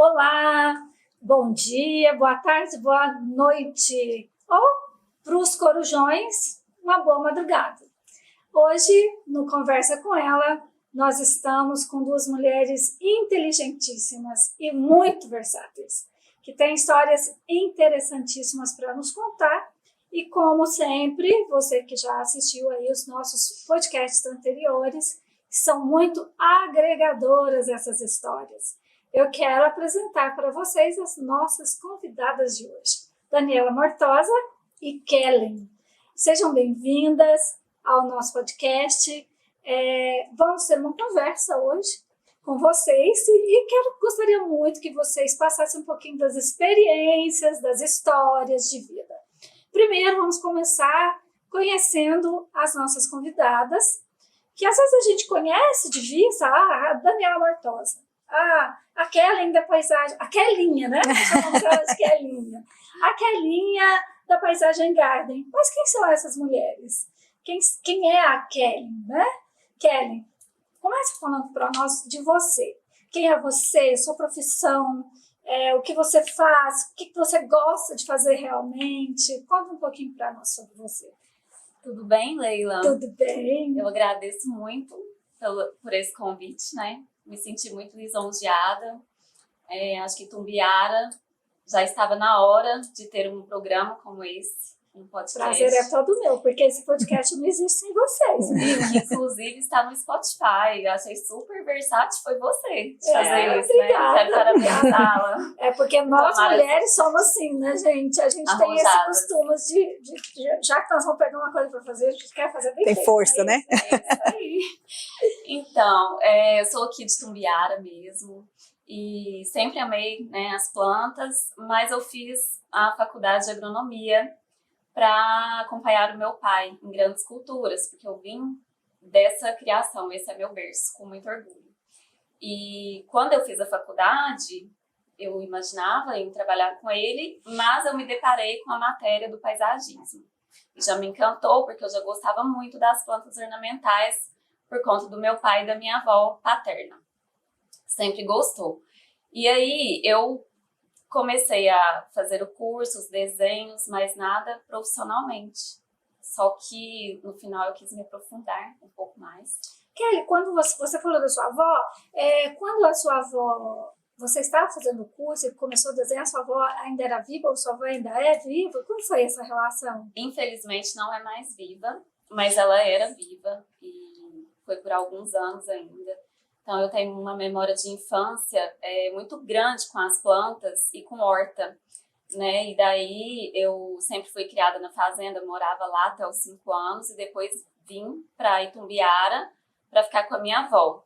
Olá, bom dia, boa tarde, boa noite. Ou, para os corujões, uma boa madrugada. Hoje, no Conversa com Ela, nós estamos com duas mulheres inteligentíssimas e muito versáteis, que têm histórias interessantíssimas para nos contar. E como sempre, você que já assistiu aí os nossos podcasts anteriores, são muito agregadoras essas histórias. Eu quero apresentar para vocês as nossas convidadas de hoje, Daniela Mortosa e Kellen. Sejam bem-vindas ao nosso podcast. Vamos ter uma conversa hoje com vocês e gostaria muito que vocês passassem um pouquinho das experiências, das histórias de vida. Primeiro, vamos começar conhecendo as nossas convidadas, que às vezes a gente conhece de vista, a Daniela Mortosa, a Kellen da paisagem, a Kellinha, né? Chamamos ela de Kellinha. A Kellinha da Paisagem Garden. Mas quem são essas mulheres? Quem é a Kellen, né? Kellen, comece falando para nós de você. Quem é você, sua profissão, o que você faz, o que você gosta de fazer realmente. Conta um pouquinho para nós sobre você. Tudo bem, Leila? Tudo bem. Eu agradeço muito por esse convite, né? Me senti muito lisonjeada. Acho que Itumbiara já estava na hora de ter um programa como esse, um podcast. Prazer é todo meu, porque esse podcast não existe sem vocês. Que inclusive está no Spotify. Eu achei super versátil, foi você de fazer isso, obrigada, né? Quero parabenizá-la. Porque nós mulheres somos assim, né, gente? A gente tem esse costume de já que nós vamos pegar uma coisa para fazer, a gente quer fazer bem feito. Tem força, né? É isso aí. Então, eu sou aqui de Itumbiara mesmo. E sempre amei, né, as plantas, mas eu fiz a faculdade de agronomia para acompanhar o meu pai em grandes culturas, porque eu vim dessa criação, esse é meu berço, com muito orgulho. E quando eu fiz a faculdade, eu imaginava em trabalhar com ele, mas eu me deparei com a matéria do paisagismo. E já me encantou, porque eu já gostava muito das plantas ornamentais por conta do meu pai e da minha avó paterna. Sempre gostou. E aí eu comecei a fazer o curso, os desenhos, mas nada profissionalmente. Só que no final eu quis me aprofundar um pouco mais. Kelly, quando você falou da sua avó, quando a sua avó, você estava fazendo o curso e começou a desenhar, sua avó ainda era viva ou sua avó ainda é viva? Como foi essa relação? Infelizmente não é mais viva, mas ela era viva e foi por alguns anos ainda. Então, eu tenho uma memória de infância muito grande com as plantas e com horta, né? E daí, eu sempre fui criada na fazenda, morava lá até os 5 anos e depois vim para Itumbiara para ficar com a minha avó,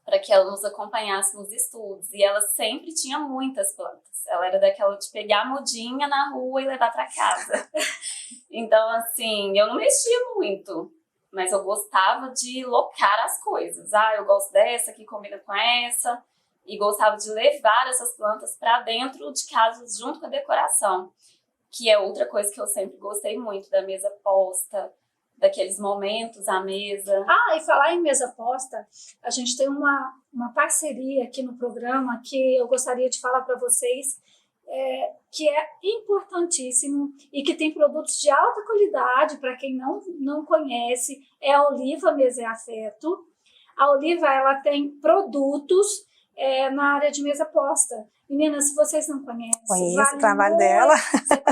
para que ela nos acompanhasse nos estudos. E ela sempre tinha muitas plantas. Ela era daquela de pegar a mudinha na rua e levar para casa. Então, assim, eu não mexia muito, mas eu gostava de locar as coisas. Eu gosto dessa, que combina com essa. E gostava de levar essas plantas para dentro de casa, junto com a decoração. Que é outra coisa que eu sempre gostei muito, da mesa posta, daqueles momentos à mesa. E falar em mesa posta, a gente tem uma parceria aqui no programa que eu gostaria de falar para vocês, que é importantíssimo e que tem produtos de alta qualidade. Para quem não conhece, é a Oliva Mesa e Afeto. A Oliva, ela tem produtos na área de mesa posta. Meninas, se vocês não conhecem, conheço o trabalho dela.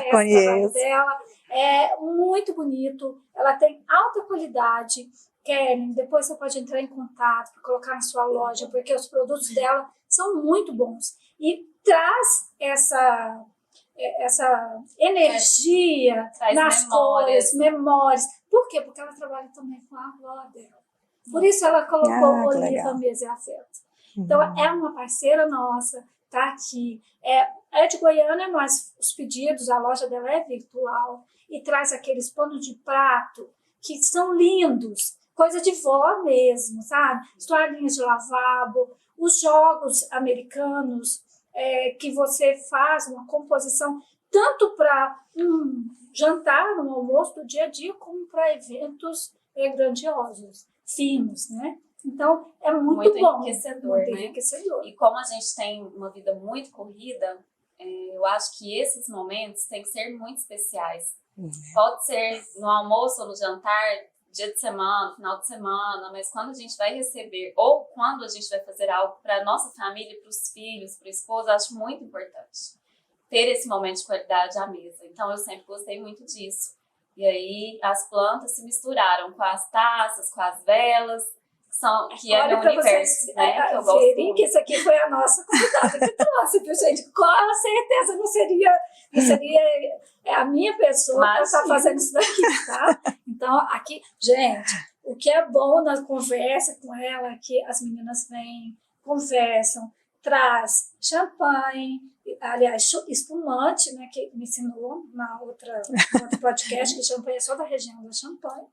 Conheço o trabalho dela. É muito bonito, ela tem alta qualidade. Kellen, depois você pode entrar em contato para colocar na sua loja, porque os produtos dela são muito bons. E traz essa energia nas cores, memórias. Por quê? Porque ela trabalha também com a avó dela. Por isso ela colocou Oliva Mesa e Afeto. Então, é uma parceira nossa, tá aqui. É de Goiânia, mas os pedidos, a loja dela é virtual e traz aqueles panos de prato que são lindos, coisa de vó mesmo, sabe? Toalhinhas de lavabo, os jogos americanos, que você faz uma composição tanto para um jantar, um almoço do dia a dia, como para eventos grandiosos, finos, né? Então, é muito bom. Enriquecedor, muito né? enriquecedor. E como a gente tem uma vida muito corrida, eu acho que esses momentos têm que ser muito especiais. Pode ser no almoço ou no jantar, dia de semana, final de semana, mas quando a gente vai receber ou quando a gente vai fazer algo para a nossa família, para os filhos, para o esposo, eu acho muito importante ter esse momento de qualidade à mesa. Então, eu sempre gostei muito disso. E aí, as plantas se misturaram com as taças, com as velas, que é meu universo, né? Que eu gosto muito. Que isso aqui foi a nossa convidada que trouxe, viu, gente? Com certeza não seria a minha pessoa para estar fazendo isso daqui, tá? Então, aqui, gente, o que é bom na conversa com ela é que as meninas vêm, conversam, traz champanhe, aliás, espumante, né, que me ensinou no outro podcast, que champanhe é só da região da Champagne.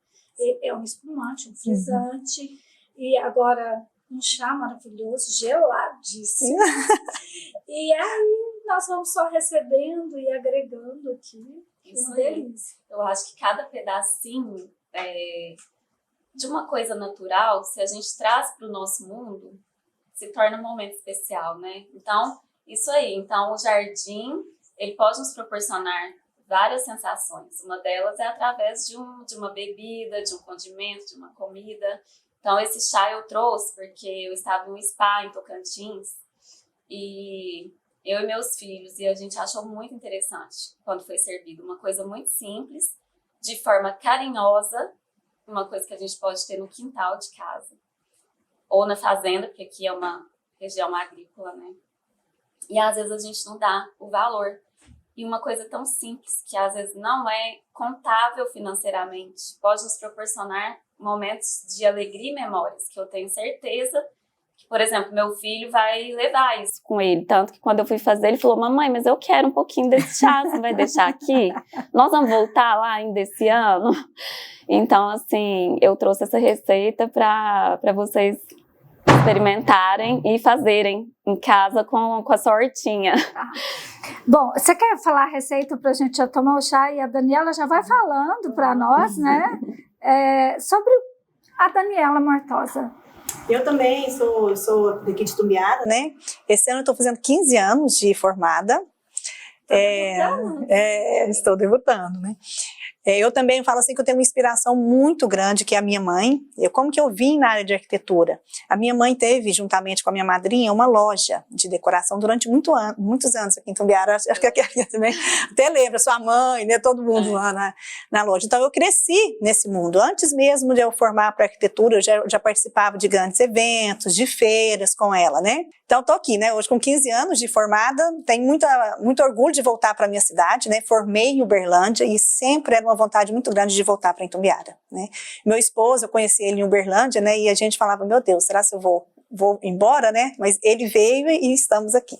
É um espumante, um frisante, e agora um chá maravilhoso, geladíssimo. E aí nós vamos só recebendo e agregando aqui. Isso uma aí. delícia. Eu acho que cada pedacinho de uma coisa natural, se a gente traz para o nosso mundo, se torna um momento especial, né? Então, isso aí. Então, o jardim, ele pode nos proporcionar várias sensações. Uma delas é através de uma bebida, de um condimento, de uma comida. Então, esse chá eu trouxe porque eu estava em um spa em Tocantins e eu e meus filhos, e a gente achou muito interessante quando foi servido. Uma coisa muito simples, de forma carinhosa, uma coisa que a gente pode ter no quintal de casa. Ou na fazenda, porque aqui é uma região agrícola, né? E às vezes a gente não dá o valor. E uma coisa tão simples, que às vezes não é contável financeiramente, pode nos proporcionar momentos de alegria e memórias, que eu tenho certeza que, por exemplo, meu filho vai levar isso com ele. Tanto que quando eu fui fazer, ele falou, mamãe, mas eu quero um pouquinho desse chá, você vai deixar aqui? Nós vamos voltar lá ainda esse ano? Então, assim, eu trouxe essa receita para vocês experimentarem e fazerem em casa com a sua hortinha. Bom, você quer falar a receita para a gente já tomar o chá e a Daniela já vai falando para nós, né? Sobre a Daniela Mortosa. Eu também sou daqui de Itumbiara, né? Esse ano eu estou fazendo 15 anos de formada. Estou debutando, né? Eu também falo assim que eu tenho uma inspiração muito grande, que é a minha mãe. Como que eu vim na área de arquitetura? A minha mãe teve, juntamente com a minha madrinha, uma loja de decoração durante muitos anos aqui em Itumbiara. Acho que aqui também, até lembra, sua mãe, né, todo mundo lá na loja. Então eu cresci nesse mundo. Antes mesmo de eu formar para arquitetura, eu já participava de grandes eventos, de feiras com ela, né? Então estou aqui, né, hoje com 15 anos de formada, tenho muito orgulho de voltar para a minha cidade, né? Formei em Uberlândia e sempre era uma vontade muito grande de voltar para Itumbiara, né? Meu esposo, eu conheci ele em Uberlândia, né? E a gente falava, meu Deus, será que eu vou embora, né? Mas ele veio e estamos aqui.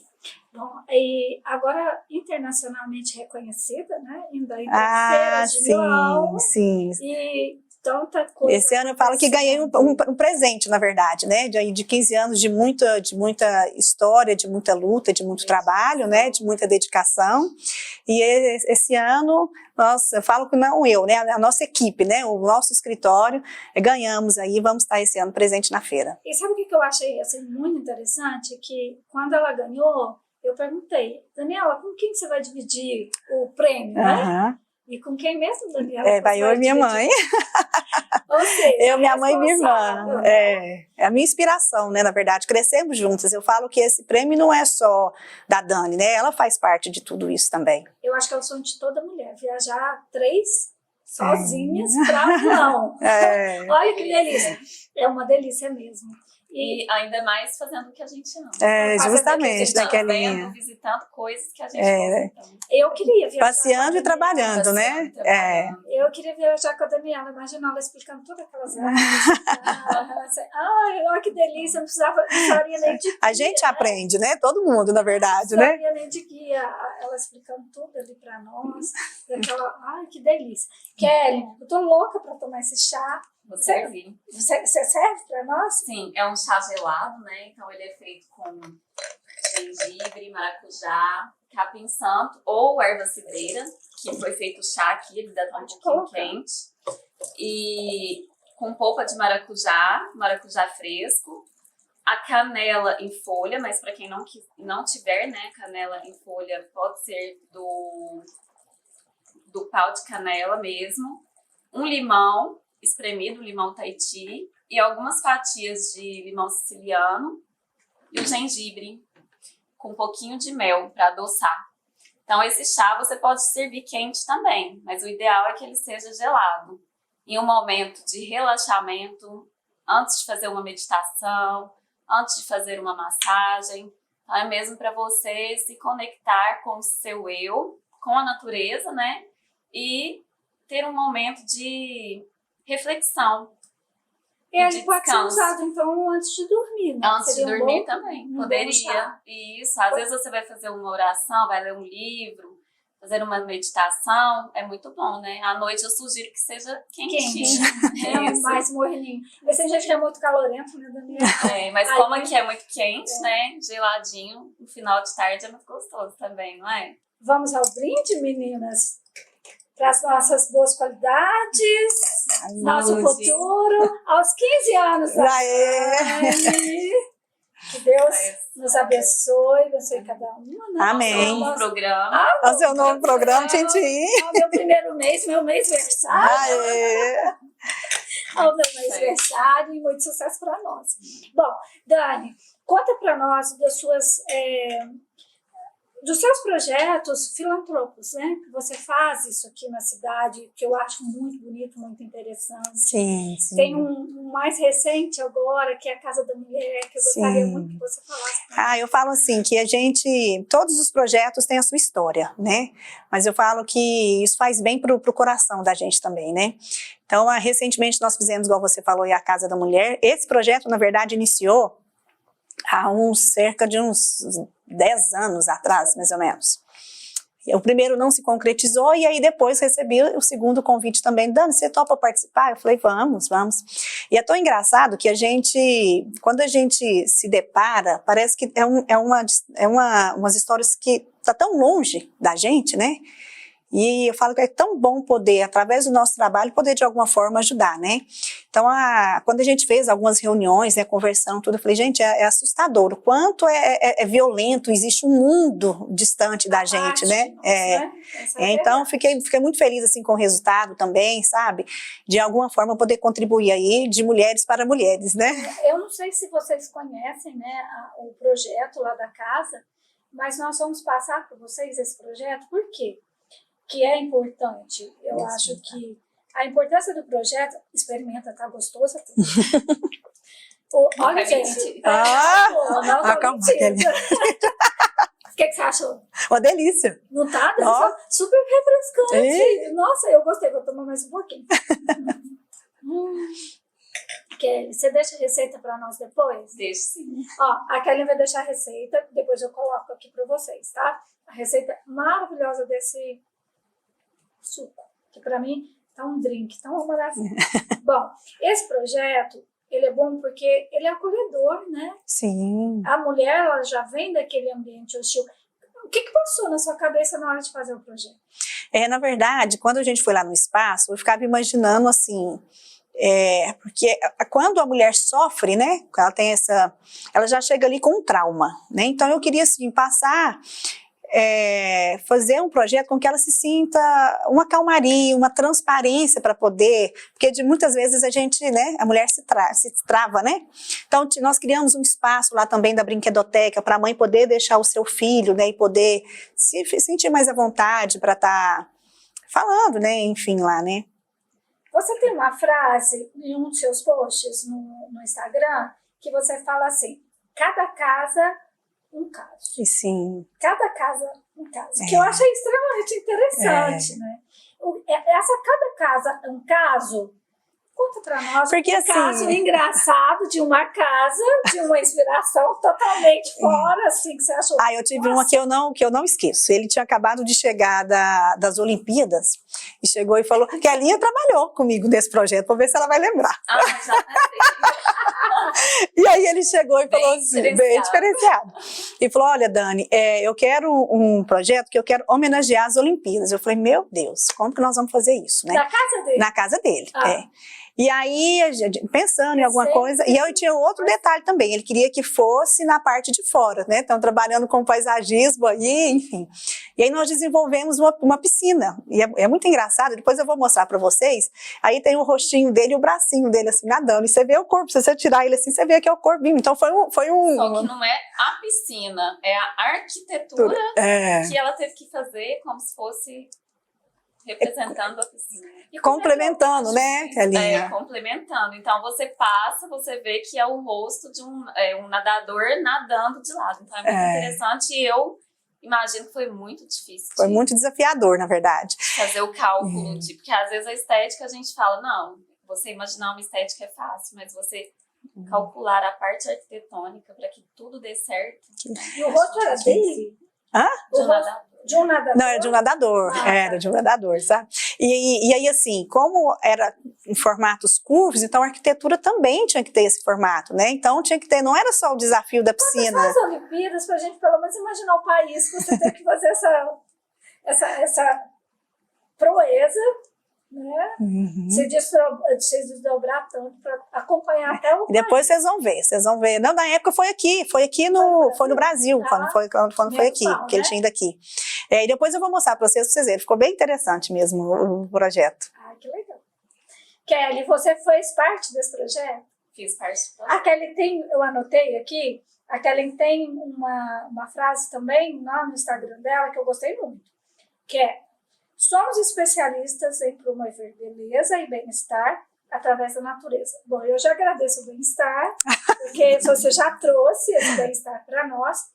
Bom, e agora internacionalmente reconhecida, né? Ainda em Feira de Milão. Sim. E tanta coisa. Esse ano eu falo que ganhei um presente, na verdade, né? De 15 anos de muita história, de muita luta, de muito trabalho, né? De muita dedicação. E esse ano, eu falo que não eu, né? A nossa equipe, né? O nosso escritório, ganhamos aí, vamos estar esse ano presente na feira. E sabe o que eu achei assim, muito interessante? Que quando ela ganhou, eu perguntei, Daniela, com quem você vai dividir o prêmio, né? E com quem mesmo, Daniela? Vai eu e minha mãe. Ou seja, minha mãe e minha irmã. É a minha inspiração, né? Na verdade, crescemos juntas. Eu falo que esse prêmio não é só da Dani, né? Ela faz parte de tudo isso também. Eu acho que é o sonho de toda mulher, viajar 3 sozinhas para Milão. Olha que delícia. É uma delícia mesmo. E ainda mais fazendo o que a gente ama. Justamente, daquelinha. Visitando coisas que a gente gosta. Então. Eu queria viajar. Passeando e trabalhando, né? Eu queria viajar com a Daniela, imagina ela explicando todas aquelas áreas. Olha que delícia, não precisaria nem de guia. A gente aprende, né? Todo mundo, na verdade, né? Não precisaria nem de guia, ela explicando tudo ali para nós. Que delícia. Kelly, eu tô louca para tomar esse chá. Vou servir. Você serve para nós? Sim, é um chá gelado, né? Então ele é feito com gengibre, maracujá, capim santo ou erva cidreira, que foi feito o chá aqui, ele dá um pouquinho quente. E com polpa de maracujá, maracujá fresco, a canela em folha, mas para quem não tiver, né, canela em folha, pode ser do pau de canela mesmo, um limão espremido, limão Tahiti, e algumas fatias de limão siciliano e o gengibre com um pouquinho de mel para adoçar. Então esse chá você pode servir quente também, mas o ideal é que ele seja gelado. Em um momento de relaxamento, antes de fazer uma meditação, antes de fazer uma massagem, então é mesmo para você se conectar com o seu eu, com a natureza, né? E ter um momento de reflexão. E ele pode ser usado, então, antes de dormir, né? Antes de Seria dormir também, poderia. Isso, às vezes você vai fazer uma oração, vai ler um livro, fazer uma meditação, é muito bom, né? À noite eu sugiro que seja quentinho. É mais morninho. Mas tem gente que é muito calorento, né, Daniela? Mas como aqui é muito quente, né? Geladinho, no final de tarde é muito gostoso também, não é? Vamos ao brinde, meninas? Para as nossas boas qualidades, nosso futuro, aos 15 anos da Dani. Que Deus nos abençoe, abençoe cada uma. Né? Amém. Nosso novo programa. O seu novo programa, Tintim. Meu primeiro mês, meu mêsversário. O meu mêsversário e muito sucesso para nós. Bom, Dani, conta para nós dos seus projetos filantrópicos, né? Que você faz isso aqui na cidade, que eu acho muito bonito, muito interessante. Sim, sim. Tem um mais recente agora, que é a Casa da Mulher, que eu gostaria muito que você falasse. Eu falo assim, que todos os projetos têm a sua história, né? Mas eu falo que isso faz bem pro coração da gente também, né? Então, recentemente nós fizemos, igual você falou, a Casa da Mulher. Esse projeto, na verdade, iniciou há cerca de uns 10 anos atrás, mais ou menos. O primeiro não se concretizou e aí depois recebi o segundo convite também. Dani, você topa participar? Eu falei, vamos. E é tão engraçado que quando a gente se depara, parece que umas histórias que tá tão longe da gente, né? E eu falo que é tão bom poder, através do nosso trabalho, poder de alguma forma ajudar, né? Então, quando a gente fez algumas reuniões, né, conversando, tudo, eu falei, gente, é assustador o quanto é violento, existe um mundo distante da gente, né? Então, fiquei muito feliz assim, com o resultado também, sabe? De alguma forma poder contribuir aí, de mulheres para mulheres, né? Eu não sei se vocês conhecem, né, o projeto lá da casa, mas nós vamos passar para vocês esse projeto, por quê? Que é importante. Eu acho que a importância do projeto, experimenta, tá gostoso? Olha, gente. Calma. O que você achou? Uma delícia. Não tá? Super refrescante. Nossa, eu gostei. Vou tomar mais um pouquinho. Kelly, você deixa a receita para nós depois? Deixa sim. A Kelly vai deixar a receita, depois eu coloco aqui para vocês, tá? A receita maravilhosa desse suco, que para mim tá um drink, tá uma maravilha. Bom, esse projeto, ele é bom porque ele é acolhedor, né? Sim. A mulher, ela já vem daquele ambiente hostil. O que passou na sua cabeça na hora de fazer o projeto? Na verdade, quando a gente foi lá no espaço, eu ficava imaginando assim, porque quando a mulher sofre, né, ela já chega ali com um trauma, né? Então eu queria assim fazer um projeto com que ela se sinta uma calmaria, uma transparência para poder, porque muitas vezes a gente, né, a mulher se trava, né? Então nós criamos um espaço lá também da brinquedoteca para a mãe poder deixar o seu filho, né, e poder se sentir mais à vontade para estar falando, né, enfim, lá, né? Você tem uma frase em um dos seus posts no Instagram que você fala assim, cada casa um caso. Sim. Cada casa um caso. Que eu achei extremamente interessante, né? Cada casa um caso, conta pra nós porque, um assim, caso engraçado de uma casa, de uma inspiração totalmente fora, assim, que você achou. Eu tive uma que eu não esqueço. Ele tinha acabado de chegar das Olimpíadas e chegou e falou que a Linha trabalhou comigo nesse projeto, vou ver se ela vai lembrar. Já E aí ele chegou e falou assim, bem diferenciado. E falou, olha, Dani, eu quero um projeto que eu quero homenagear as Olimpíadas. Eu falei, meu Deus, como que nós vamos fazer isso, né? Na casa dele? Na casa dele, E aí, pensando em alguma coisa, e eu tinha outro detalhe também, ele queria que fosse na parte de fora, né? Então, trabalhando com paisagismo aí, enfim. E aí nós desenvolvemos uma piscina, e é muito engraçado, depois eu vou mostrar para vocês, aí tem o rostinho dele e o bracinho dele assim, nadando, e você vê o corpo, se você tirar ele assim, você vê que é o corpinho, então foi um... Só que não é a piscina, é a arquitetura que ela teve que fazer como se fosse representando a piscina. E complementando, né, Kelinha? Complementando. Então, você passa, você vê que é o rosto de um nadador nadando de lado. Então, é muito interessante e eu imagino que foi muito difícil. Foi muito desafiador, na verdade. Fazer o cálculo, porque às vezes a estética a gente fala, não, você imaginar uma estética é fácil, mas você calcular a parte arquitetônica para que tudo dê certo. E o rosto era dele? Hã? De um nadador? Não, era de um nadador, era de um nadador, sabe? E aí, assim, como era em formatos curvos, então a arquitetura também tinha que ter esse formato, né? Então tinha que ter, não era só o desafio da piscina. Mas as Olimpíadas, pra gente pelo menos imaginar o país, que você tem que fazer essa proeza, né? Se desdobrar tanto para acompanhar até o E depois vocês vão ver. Não, na época foi no Brasil, quando foi aqui, que ele tinha ido aqui. E depois eu vou mostrar para vocês verem, ficou bem interessante mesmo o projeto. Ah, que legal. Kelly, você fez parte desse projeto? Fiz parte. A Kelly tem, eu anotei aqui, a Kelly tem uma frase também lá no Instagram dela que eu gostei muito, que é: somos especialistas em promover beleza e bem-estar através da natureza. Bom, eu já agradeço o bem-estar, porque você já trouxe esse bem-estar para nós.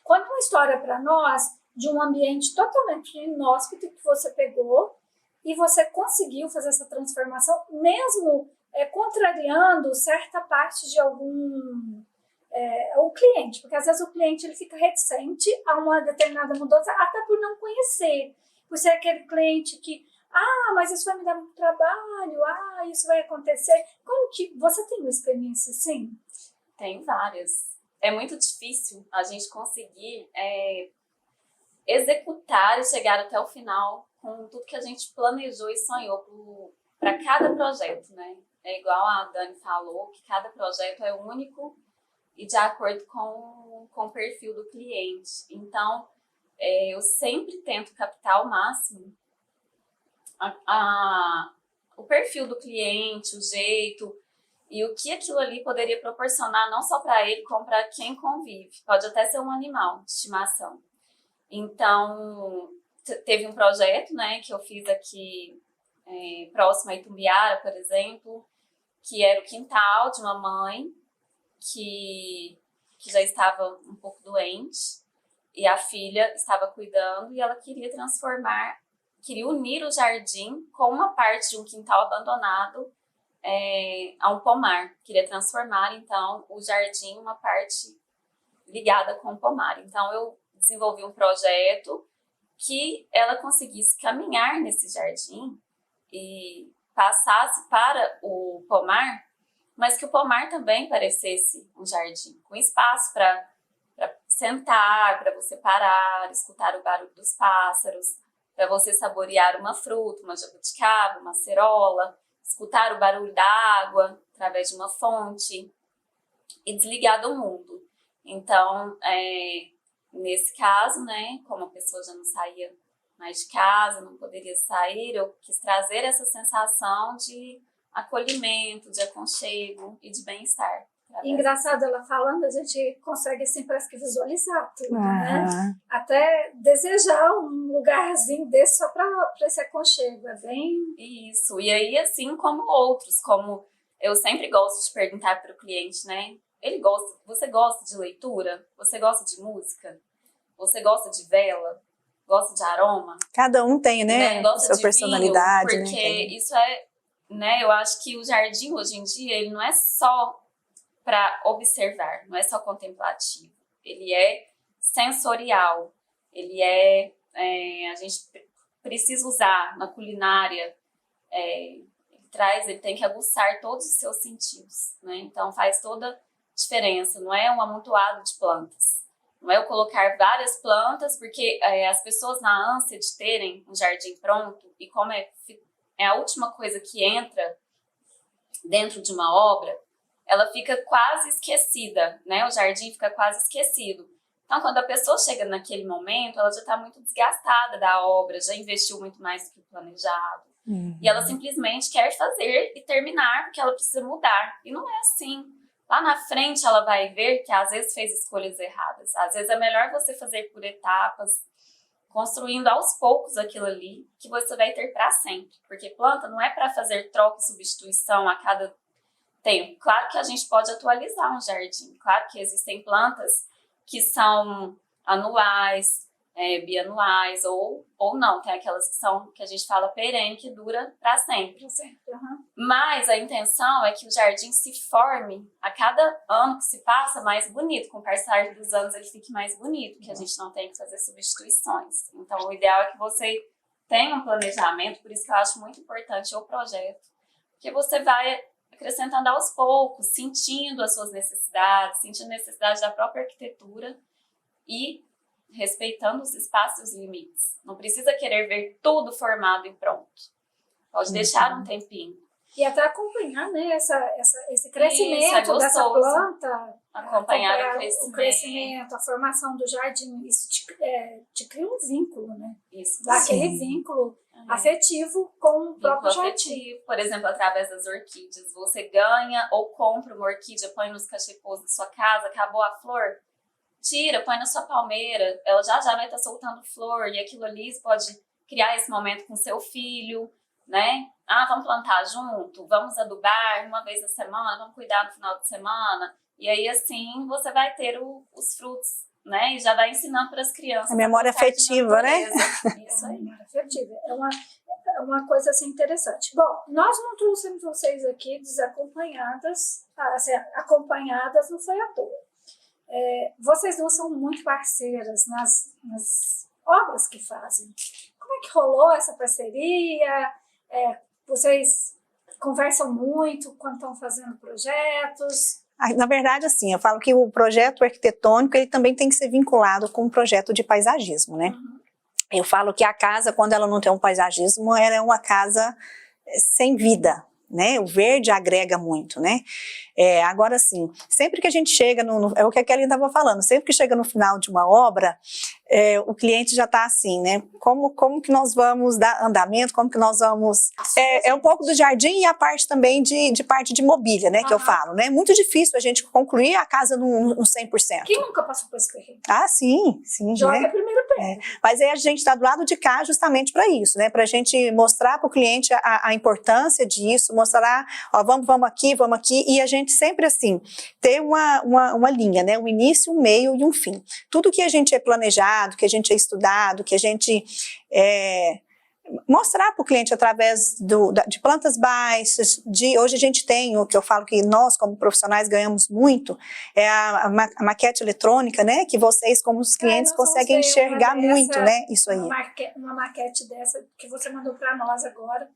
Conta uma história para nós de um ambiente totalmente inóspito que você pegou e você conseguiu fazer essa transformação, mesmo contrariando certa parte de algum cliente, porque às vezes o cliente ele fica reticente a uma determinada mudança, até por não conhecer. Por ser aquele cliente que, mas isso vai me dar muito trabalho, isso vai acontecer. Como que você tem uma experiência assim? Tem várias. É muito difícil a gente conseguir executar e chegar até o final com tudo que a gente planejou e sonhou para cada projeto, né? É igual a Dani falou, que cada projeto é único e de acordo com o perfil do cliente. Então, eu sempre tento captar ao máximo o perfil do cliente, o jeito e o que aquilo ali poderia proporcionar não só para ele, como para quem convive. Pode até ser um animal de estimação. Então, teve um projeto, né, que eu fiz aqui próximo a Itumbiara, por exemplo, que era o quintal de uma mãe que já estava um pouco doente. E a filha estava cuidando e ela queria unir o jardim com uma parte de um quintal abandonado a um pomar. Queria transformar, então, o jardim em uma parte ligada com o pomar. Então, eu desenvolvi um projeto que ela conseguisse caminhar nesse jardim e passasse para o pomar, mas que o pomar também parecesse um jardim, com espaço para sentar, para você parar, escutar o barulho dos pássaros, para você saborear uma fruta, uma jabuticaba, uma acerola, escutar o barulho da água através de uma fonte e desligar do mundo. Então, nesse caso, né, como a pessoa já não saía mais de casa, não poderia sair, eu quis trazer essa sensação de acolhimento, de aconchego e de bem-estar. Engraçado ela falando, a gente consegue assim, parece que visualizar tudo, né? Até desejar um lugarzinho desse só para esse aconchego, é bem... Isso, e aí assim como outros, como eu sempre gosto de perguntar para o cliente, né? Você gosta de leitura? Você gosta de música? Você gosta de vela? Gosta de aroma? Cada um tem, né? Gosta sua personalidade, vinho, porque isso né? Eu acho que o jardim hoje em dia, ele não é só para observar, não é só contemplativo. Ele é sensorial, ele a gente precisa usar na culinária, ele tem que aguçar todos os seus sentidos, né? Então faz toda diferença, não é um amontoado de plantas, não é eu colocar várias plantas, porque as pessoas na ânsia de terem um jardim pronto, e como é a última coisa que entra dentro de uma obra, ela fica quase esquecida, né? O jardim fica quase esquecido. Então, quando a pessoa chega naquele momento, ela já está muito desgastada da obra, já investiu muito mais do que o planejado. E ela simplesmente quer fazer e terminar, porque ela precisa mudar. E não é assim. Lá na frente, ela vai ver que às vezes fez escolhas erradas. Às vezes é melhor você fazer por etapas, construindo aos poucos aquilo ali, que você vai ter para sempre. Porque planta não é para fazer troca e substituição a cada tempo. Claro que a gente pode atualizar um jardim. Claro que existem plantas que são anuais, bianuais, ou não. Tem aquelas que a gente fala perene, que dura para sempre. Mas a intenção é que o jardim se forme a cada ano que se passa mais bonito. Com o passar dos anos ele fique mais bonito, que a gente não tem que fazer substituições. Então o ideal é que você tenha um planejamento, por isso que eu acho muito importante o projeto, porque você vai acrescentando aos poucos, sentindo as suas necessidades, sentindo a necessidade da própria arquitetura e respeitando os espaços e os limites. Não precisa querer ver tudo formado e pronto. Pode deixar um tempinho. E até acompanhar, né, esse crescimento dessa planta. Acompanhar o crescimento, a formação do jardim. Isso te cria um vínculo, né? Isso. Dá aquele vínculo afetivo com o próprio jardim. Por exemplo, através das orquídeas. Você ganha ou compra uma orquídea, põe nos cachepôs da sua casa, acabou a flor, tira, põe na sua palmeira, ela já vai estar soltando flor, e aquilo ali você pode criar esse momento com seu filho, né? Vamos plantar junto, vamos adubar uma vez na semana, vamos cuidar no final de semana, e aí assim você vai ter os frutos, né? E já vai ensinando para as crianças. A memória afetiva, né? Isso aí. Memória afetiva. É uma coisa assim interessante. Bom, nós não trouxemos vocês aqui desacompanhadas, assim, acompanhadas não foi à toa. Vocês duas são muito parceiras nas obras que fazem. Como é que rolou essa parceria? Vocês conversam muito quando estão fazendo projetos? Na verdade, assim, eu falo que o projeto arquitetônico ele também tem que ser vinculado com o projeto de paisagismo, né? Eu falo que a casa, quando ela não tem um paisagismo, ela é uma casa sem vida, né? O verde agrega muito, né? Agora, assim, sempre que a gente chega é o que a Kelly estava falando, sempre que chega no final de uma obra, o cliente já está assim, né? Como que nós vamos dar andamento, como que nós vamos... É um pouco do jardim e a parte também de parte de mobília, né? Que eu falo, né? É muito difícil a gente concluir a casa no 100%. Quem nunca passou por esse perrengue? Sim. Joga né? primeiro pé. Mas aí a gente está do lado de cá justamente para isso, né? Para a gente mostrar para o cliente a importância disso, mostrar, ó, vamos aqui, e a gente sempre assim, ter uma linha, né? Um início, um meio e um fim. Tudo que a gente é planejado, que a gente é estudado, que a gente mostrar para o cliente através de plantas baixas, hoje a gente tem o que eu falo que nós como profissionais ganhamos muito, a maquete eletrônica, né, que vocês como os clientes conseguem enxergar muito, né, isso aí. Uma maquete dessa que você mandou para nós agora,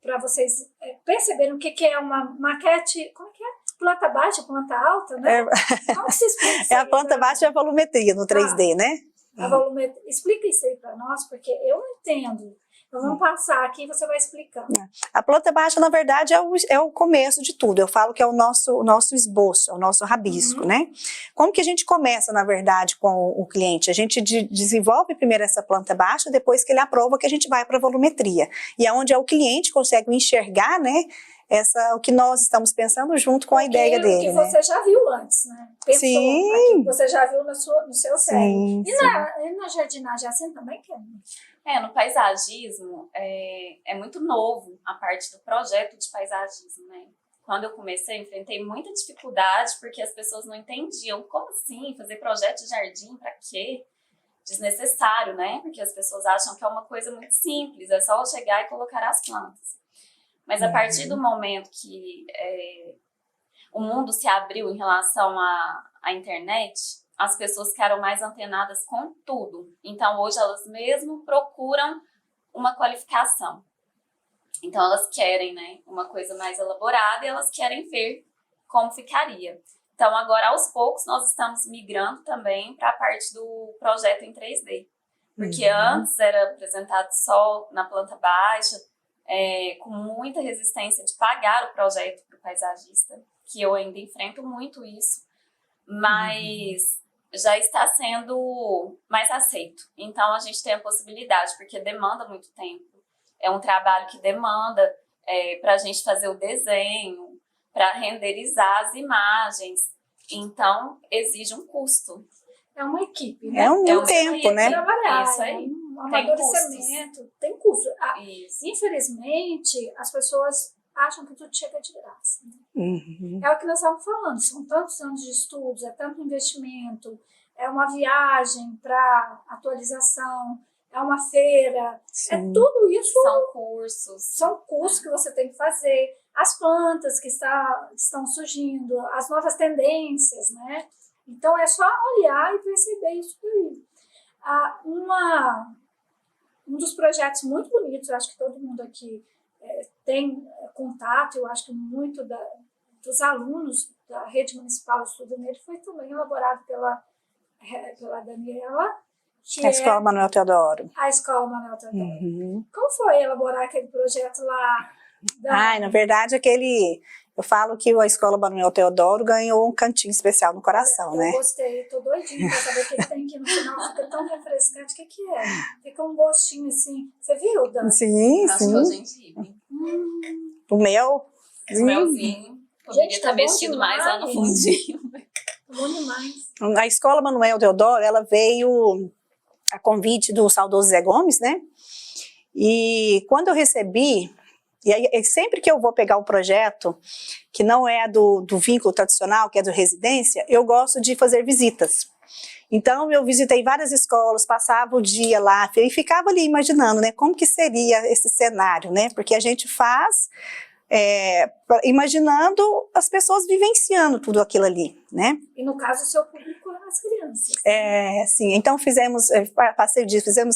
para vocês perceberem o que é uma maquete, como que é? Planta baixa, planta alta, né? Como se explica isso a planta baixa e a volumetria no 3D, né? Explica isso aí para nós, porque eu não entendo. Então vamos passar aqui e você vai explicando. A planta baixa, na verdade, é o começo de tudo. Eu falo que é o nosso esboço, é o nosso rabisco, né? Como que a gente começa, na verdade, com o cliente? A gente desenvolve primeiro essa planta baixa, depois que ele aprova que a gente vai para a volumetria. E é onde o cliente consegue enxergar, né? O que nós estamos pensando junto com a ideia dele. Que você já viu antes, né? Pensou, sim. Você já viu no seu cérebro. E na jardinagem é assim também, Kelly? No paisagismo é muito novo a parte do projeto de paisagismo, né? Quando eu comecei, enfrentei muita dificuldade porque as pessoas não entendiam. Como assim? Fazer projeto de jardim? Pra quê? Desnecessário, né? Porque as pessoas acham que é uma coisa muito simples, é só chegar e colocar as plantas. Mas a partir do momento que o mundo se abriu em relação à internet, as pessoas ficaram mais antenadas com tudo. Então, hoje, elas mesmo procuram uma qualificação. Então, elas querem, né, uma coisa mais elaborada e elas querem ver como ficaria. Então, agora, aos poucos, nós estamos migrando também para a parte do projeto em 3D. Porque antes era apresentado só na planta baixa, com muita resistência de pagar o projeto para o paisagista, que eu ainda enfrento muito isso, mas já está sendo mais aceito. Então, a gente tem a possibilidade, porque demanda muito tempo. É um trabalho que demanda para a gente fazer o desenho, para renderizar as imagens. Então, exige um custo. É uma equipe, né? É um tempo, né? Trabalhar, Isso aí. um amadurecimento, tem custo. Isso. Infelizmente, as pessoas acham que tudo chega de graça. Uhum. É o que nós estamos falando, são tantos anos de estudos, é tanto investimento, é uma viagem para atualização, é uma feira, Sim. é tudo isso. São cursos Que você tem que fazer, as plantas que estão surgindo, as novas tendências, né? Então é só olhar e perceber isso daí. Um dos projetos muito bonitos, eu acho que todo mundo aqui tem contato, eu acho que muito dos alunos da Rede Municipal de Estudo Nele foi também elaborado pela Daniela, que A Escola Manuel Teodoro. A Escola Manuel Teodoro. Uhum. Como foi elaborar aquele projeto lá? Na verdade, eu falo que a Escola Manuel Teodoro ganhou um cantinho especial no coração, né? Eu gostei, tô doidinha pra saber o que tem aqui no final, fica tão refrescante, o que é? Fica um gostinho assim, você viu, Dan? Sim, Acho gengibre. O mel. O melzinho. Poderia Gente, estar tá bom vestido mais lá no demais. fundinho. Bom demais. A Escola Manuel Teodoro, ela veio a convite do saudoso Zé Gomes, né? E quando eu recebi, e aí sempre que eu vou pegar um projeto que não é do vínculo tradicional, que é do residência, eu gosto de fazer visitas. Então eu visitei várias escolas, passava o dia lá e ficava ali imaginando, né, como que seria esse cenário, né? Porque a gente faz imaginando as pessoas vivenciando tudo aquilo ali, né? E no caso, o seu público eram as crianças. Sim, então fizemos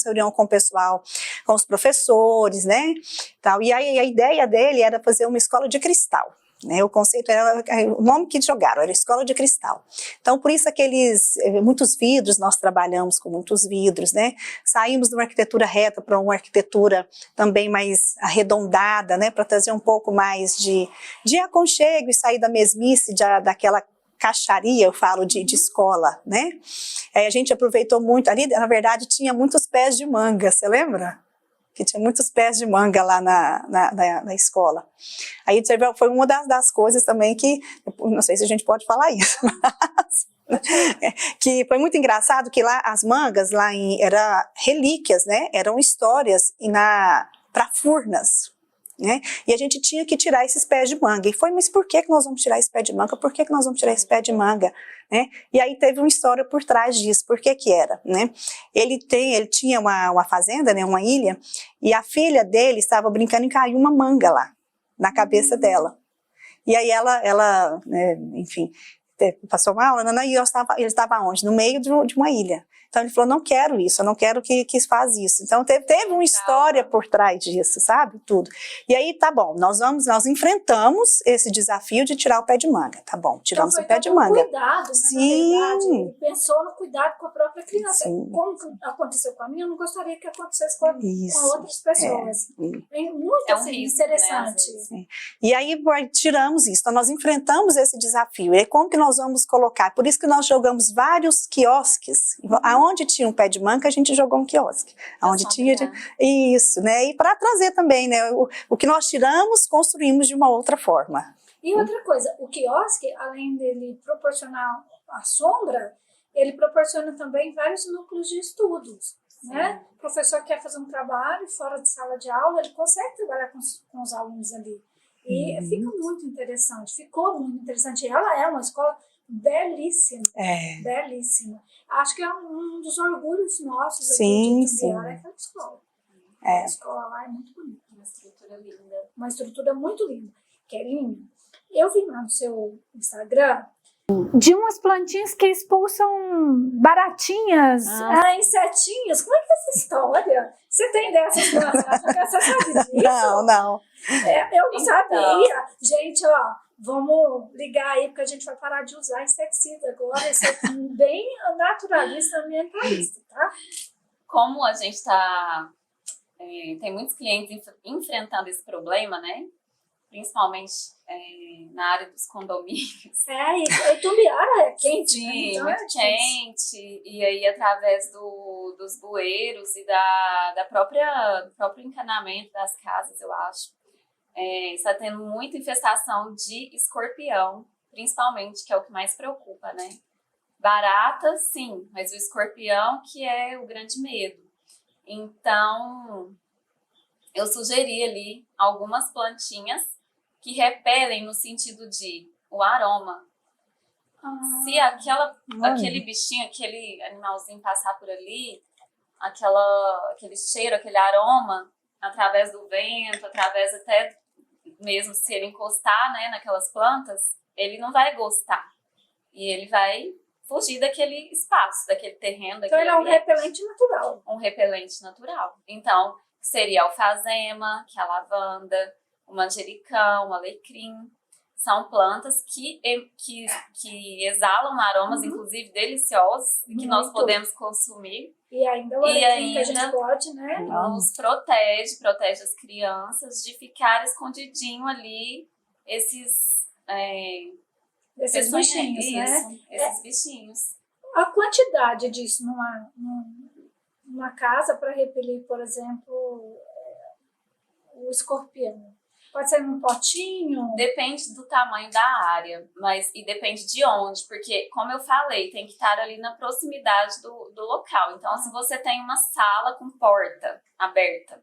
reunião com o pessoal, com os professores, né? Tal, e aí a ideia dele era fazer uma escola de cristal. Né, o conceito era, o nome que jogaram era escola de cristal. Então, por isso muitos vidros, nós trabalhamos com muitos vidros, né? Saímos de uma arquitetura reta para uma arquitetura também mais arredondada, né? Para trazer um pouco mais de aconchego e sair da mesmice, daquela caixaria, eu falo, de escola, né? A gente aproveitou muito, ali na verdade tinha muitos pés de manga, você lembra? Que tinha muitos pés de manga lá na escola. Aí foi uma das coisas também que, não sei se a gente pode falar isso, mas, que foi muito engraçado que lá as mangas, eram relíquias, né? Eram histórias para Furnas. Né? E a gente tinha que tirar esses pés de manga. E foi, mas por que nós vamos tirar esse pé de manga? Por que nós vamos tirar esse pé de manga? Né? E aí teve uma história por trás disso. Por que era? Né? Ele tinha uma fazenda, né, uma ilha, e a filha dele estava brincando e caiu uma manga lá, na cabeça dela. E aí ela né, enfim, passou mal, e ele estava onde? No meio de uma ilha. Então ele falou, não quero isso, eu não quero que faz isso. Então teve uma história por trás disso, sabe? Tudo. E aí, tá bom, nós enfrentamos esse desafio de tirar o pé de manga. Tá bom, tiramos o pé de manga. Cuidado, né? Sim. Na verdade, ele pensou no cuidado com a própria criança. Sim. Como aconteceu com a minha, eu não gostaria que acontecesse com outras pessoas. É muito risco, interessante. Né, e aí tiramos isso, então nós enfrentamos esse desafio. E como que nós vamos colocar? Por isso que nós jogamos vários quiosques. Aonde tinha um pé de manga, a gente jogou um quiosque. Aonde tinha isso, né? E para trazer também, né? O que nós tiramos, construímos de uma outra forma. E outra coisa, o quiosque, além dele proporcionar a sombra, ele proporciona também vários núcleos de estudos. Né? O professor quer fazer um trabalho fora de sala de aula, ele consegue trabalhar com os alunos ali. E fica muito interessante, ficou muito interessante. Ela é uma escola belíssima, belíssima. Acho que é um dos orgulhos nossos aqui de Itumbiara, é aquela escola. A escola lá é muito bonita. Uma estrutura linda. Uma estrutura muito linda. Kelinha, eu vi lá no seu Instagram de umas plantinhas que expulsam baratinhas, insetinhos. Como é que é essa história? Você tem dessas plantas? Você sabe disso? Não. Eu não sabia. Gente, ó, vamos ligar aí, porque a gente vai parar de usar inseticida agora. Isso é bem naturalista, ambientalista, tá? Como a gente está tem muitos clientes enfrentando esse problema, né? Principalmente na área dos condomínios. E Itumbiara é quente, Sim, né? Então muito quente. E aí, através dos bueiros e do próprio encanamento das casas, eu acho, está tendo muita infestação de escorpião, principalmente, que é o que mais preocupa, né? Barata, sim, mas o escorpião que é o grande medo. Então, eu sugeri ali algumas plantinhas que repelem no sentido de o aroma. Se aquele bichinho, aquele animalzinho passar por ali, aquele cheiro, aquele aroma, através do vento, através até mesmo se ele encostar, né, naquelas plantas, ele não vai gostar. E ele vai fugir daquele espaço, daquele terreno. Então ele é um repelente natural. Um repelente natural. Então, seria a alfazema, que é a lavanda, o manjericão, o alecrim. São plantas que exalam aromas, inclusive deliciosos, que nós podemos consumir. E ainda o alecrim que a gente pode, né? Nos protege as crianças de ficar escondidinho ali esses bichinhos, né? Esses bichinhos. A quantidade disso numa casa para repelir, por exemplo, o escorpião. Pode ser num potinho? Depende do tamanho da área, e depende de onde, porque, como eu falei, tem que estar ali na proximidade do local. Então, se você tem uma sala com porta aberta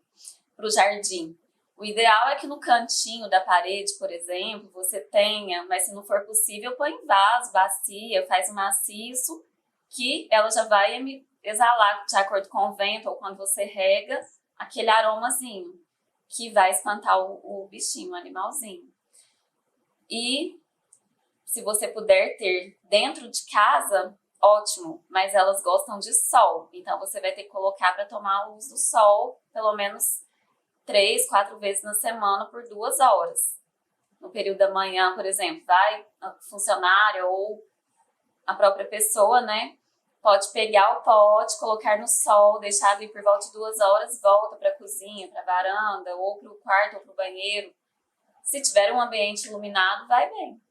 para o jardim, o ideal é que no cantinho da parede, por exemplo, você tenha, mas se não for possível, põe em vaso, bacia, faz um maciço, que ela já vai exalar, de acordo com o vento ou quando você rega, aquele aromazinho que vai espantar o bichinho, o animalzinho. E se você puder ter dentro de casa, ótimo, mas elas gostam de sol, então você vai ter que colocar para tomar a luz do sol pelo menos 3, 4 vezes na semana por 2 horas. No período da manhã, por exemplo, vai a funcionária ou a própria pessoa, né? Pode pegar o pote, colocar no sol, deixar ali por volta de 2 horas, volta para a cozinha, para a varanda, ou para o quarto, ou para o banheiro. Se tiver um ambiente iluminado, vai bem.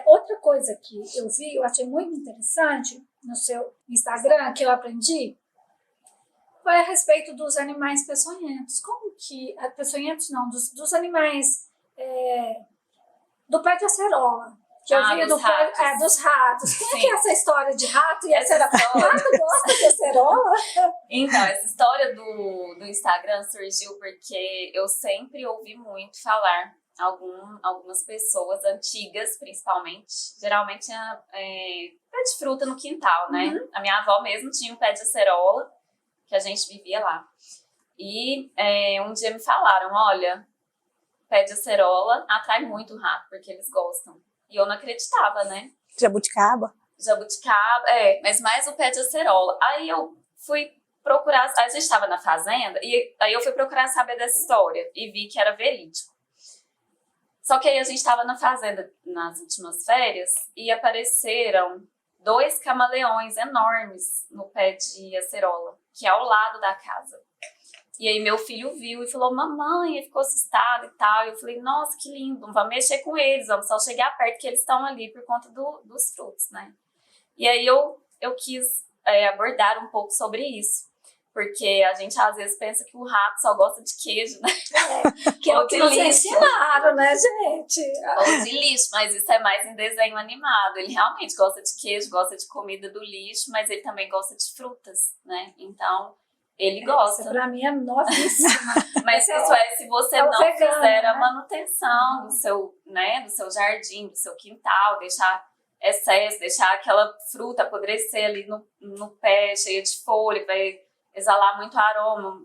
Outra coisa que eu vi, eu achei muito interessante no seu Instagram, que eu aprendi, foi a respeito dos animais peçonhentos. Como que... Peçonhentos não, dos animais do pé de acerola. Que eu vi dos ratos. Como é que é essa história de rato e acerola? Rato gosta de acerola? Então, essa história do Instagram surgiu porque eu sempre ouvi muito falar, algumas pessoas antigas, principalmente, geralmente pé de fruta no quintal, né? A minha avó mesmo tinha um pé de acerola, que a gente vivia lá. E um dia me falaram, olha, pé de acerola atrai muito rato, porque eles gostam. E eu não acreditava, né? Jabuticaba, mas mais o pé de acerola. Aí eu fui procurar, a gente estava na fazenda, e aí eu fui procurar saber dessa história, e vi que era verídico. Só que aí a gente estava na fazenda nas últimas férias, e apareceram 2 camaleões enormes no pé de acerola, que é ao lado da casa. E aí meu filho viu e falou, mamãe, ele ficou assustado e tal. E eu falei, nossa, que lindo, não vamos mexer com eles, vamos só chegar perto que eles estão ali por conta dos frutos, né? E aí eu quis abordar um pouco sobre isso. Porque a gente às vezes pensa que o rato só gosta de queijo, né? Que é o que nos ensinaram, né, gente? Ou de lixo, mas isso é mais em desenho animado. Ele realmente gosta de queijo, gosta de comida do lixo, mas ele também gosta de frutas, né? Então, ele gosta. Isso pra mim é novíssima. Mas isso se você não fizer a manutenção do seu jardim, do seu quintal, deixar excesso, deixar aquela fruta apodrecer ali no pé, cheia de folha, vai exalar muito aroma,